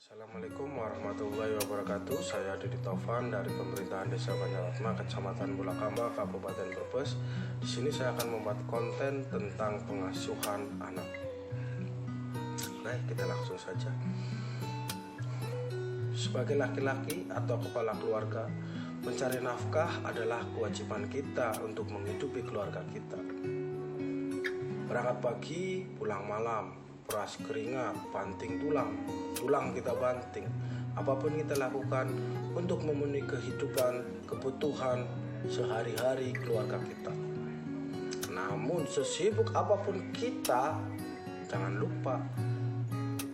Assalamualaikum warahmatullahi wabarakatuh. Saya Didi Taufan dari Pemerintahan Desa Banjaratma, Kecamatan Bulakamba, Kabupaten Brebes. Di sini saya akan membuat konten tentang pengasuhan anak. Baik, kita langsung saja. Sebagai laki-laki atau kepala keluarga, mencari nafkah adalah kewajiban kita untuk menghidupi keluarga kita. Berangkat pagi, pulang malam, peras keringat, banting tulang kita banting. Apapun kita lakukan untuk memenuhi kehidupan, kebutuhan sehari-hari keluarga kita. Namun sesibuk apapun kita, jangan lupa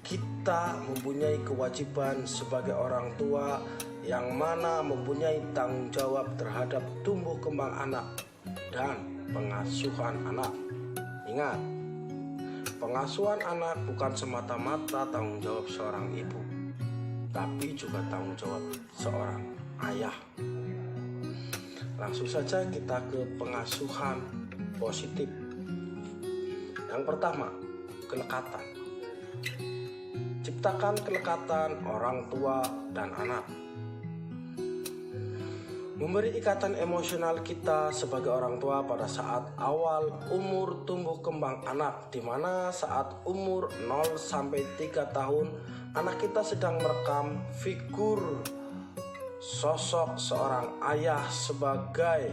kita mempunyai kewajiban sebagai orang tua yang mana mempunyai tanggung jawab terhadap tumbuh kembang anak dan pengasuhan anak. Ingat, pengasuhan anak bukan semata-mata tanggung jawab seorang ibu, tapi juga tanggung jawab seorang ayah. Langsung saja kita ke pengasuhan positif. Yang pertama, kelekatan. Ciptakan kelekatan orang tua dan anak. Memberi ikatan emosional kita sebagai orang tua pada saat awal umur tumbuh kembang anak, di mana saat umur 0 sampai 3 tahun anak kita sedang merekam figur sosok seorang ayah sebagai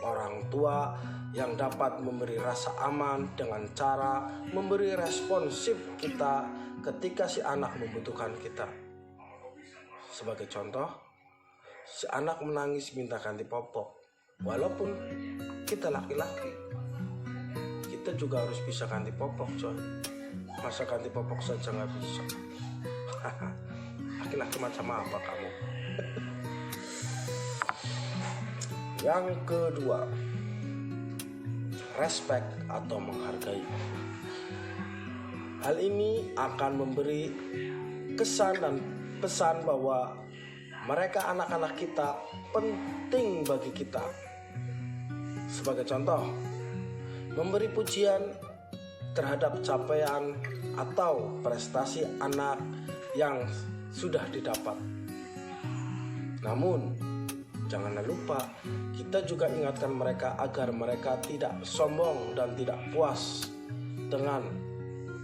orang tua yang dapat memberi rasa aman dengan cara memberi responsif kita ketika si anak membutuhkan kita. Sebagai contoh, si anak menangis minta ganti popok. Walaupun kita laki-laki, kita juga harus bisa ganti popok, coy. Masa ganti popok saja nggak bisa? Laki-laki macam apa kamu? Yang kedua, respect atau menghargai. Hal ini akan memberi kesan dan pesan bahwa mereka anak-anak kita penting bagi kita. Sebagai contoh, memberi pujian terhadap capaian atau prestasi anak yang sudah didapat. Namun, jangan lupa kita juga ingatkan mereka agar mereka tidak sombong dan tidak puas dengan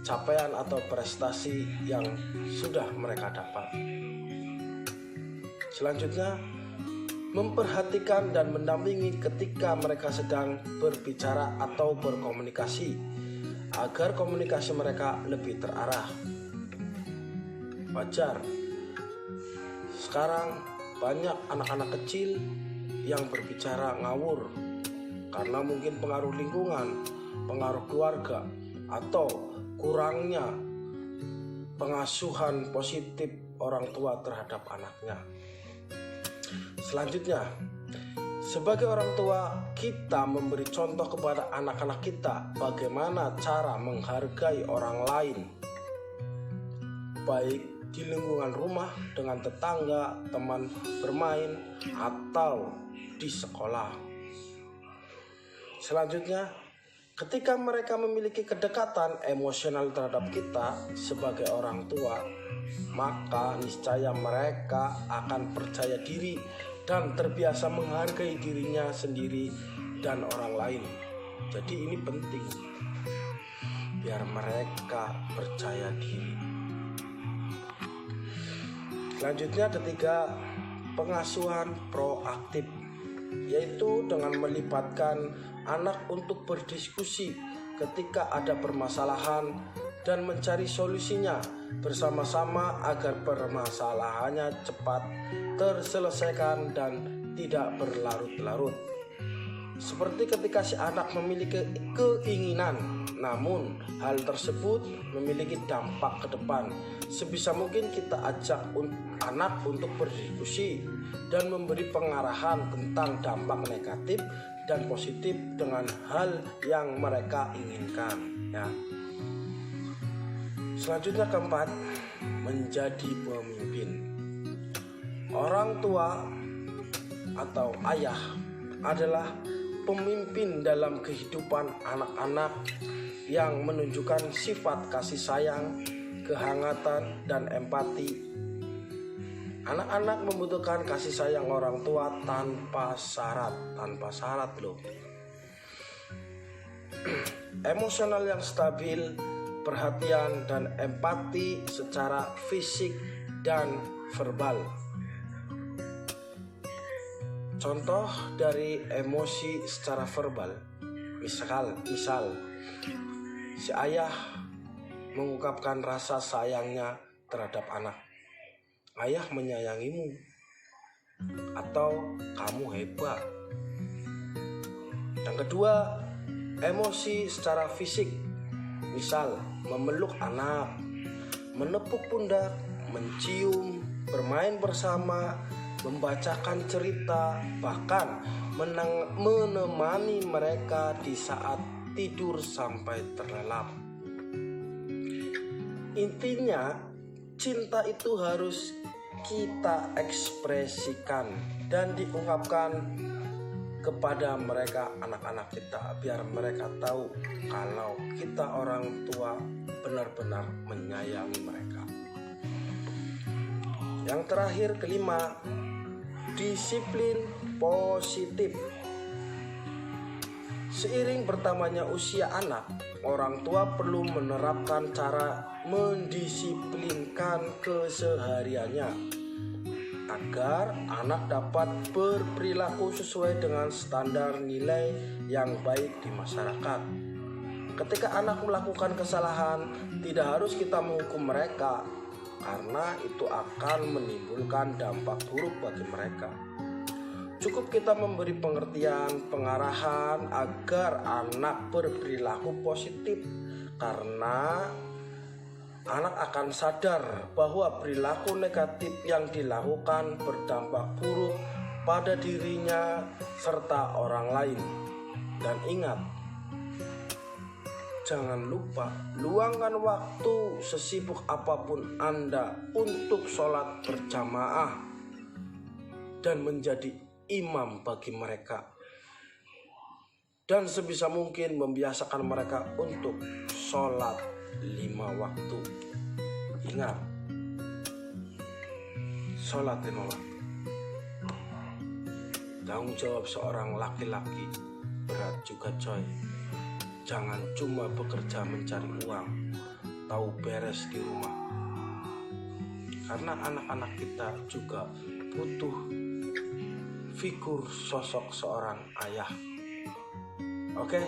capaian atau prestasi yang sudah mereka dapat. Selanjutnya, memperhatikan dan mendampingi ketika mereka sedang berbicara atau berkomunikasi agar komunikasi mereka lebih terarah. Wajar, sekarang banyak anak-anak kecil yang berbicara ngawur karena mungkin pengaruh lingkungan, pengaruh keluarga, atau kurangnya pengasuhan positif orang tua terhadap anaknya. Selanjutnya, sebagai orang tua, kita memberi contoh kepada anak-anak kita bagaimana cara menghargai orang lain, baik di lingkungan rumah, dengan tetangga, teman bermain, atau di sekolah. Selanjutnya, ketika mereka memiliki kedekatan emosional terhadap kita sebagai orang tua, maka niscaya mereka akan percaya diri dan terbiasa menghargai dirinya sendiri dan orang lain. Jadi ini penting biar mereka percaya diri. Selanjutnya, ketiga, pengasuhan proaktif, yaitu dengan melibatkan anak untuk berdiskusi ketika ada permasalahan dan mencari solusinya bersama-sama agar permasalahannya cepat terselesaikan dan tidak berlarut-larut. Seperti ketika si anak memiliki keinginan, namun hal tersebut memiliki dampak ke depan, sebisa mungkin kita ajak anak untuk berdiskusi dan memberi pengarahan tentang dampak negatif dan positif dengan hal yang mereka inginkan, ya. Selanjutnya, keempat, menjadi pemimpin. Orang tua atau ayah adalah pemimpin dalam kehidupan anak-anak yang menunjukkan sifat kasih sayang, kehangatan, dan empati. Anak-anak membutuhkan kasih sayang orang tua tanpa syarat loh. Emosional yang stabil, perhatian dan empati secara fisik dan verbal. Contoh dari emosi secara verbal, misal si ayah mengungkapkan rasa sayangnya terhadap anak. Ayah menyayangimu, atau kamu hebat. Yang kedua, emosi secara fisik, misal memeluk anak, menepuk pundak, mencium, bermain bersama, membacakan cerita, bahkan menemani mereka di saat tidur sampai terlelap. Intinya, cinta itu harus kita ekspresikan dan diungkapkan kepada mereka, anak-anak kita, biar mereka tahu kalau kita orang tua benar-benar menyayangi mereka. Yang terakhir, kelima, disiplin positif. Seiring bertambahnya usia anak, orang tua perlu menerapkan cara mendisiplinkan kesehariannya agar anak dapat berperilaku sesuai dengan standar nilai yang baik di masyarakat. Ketika anak melakukan kesalahan, tidak harus kita menghukum mereka, karena itu akan menimbulkan dampak buruk bagi mereka. Cukup kita memberi pengertian, pengarahan agar anak berperilaku positif, karena anak akan sadar bahwa perilaku negatif yang dilakukan berdampak buruk pada dirinya serta orang lain. Dan ingat, jangan lupa luangkan waktu sesibuk apapun Anda untuk sholat berjamaah dan menjadi imam bagi mereka. Dan sebisa mungkin membiasakan mereka untuk sholat 5 waktu. Ingat, sholat 5 waktu. Tanggung jawab seorang laki-laki berat juga coy. Jangan cuma bekerja mencari uang, tahu beres di rumah. Karena anak-anak kita juga butuh figur sosok seorang ayah. Oke,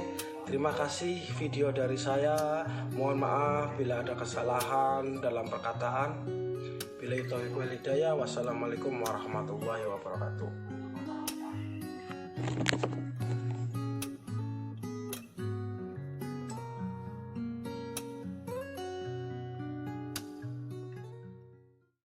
terima kasih video dari saya. Mohon maaf bila ada kesalahan dalam perkataan. Billahi taufiq wal hidayah. Wassalamualaikum warahmatullahi wabarakatuh.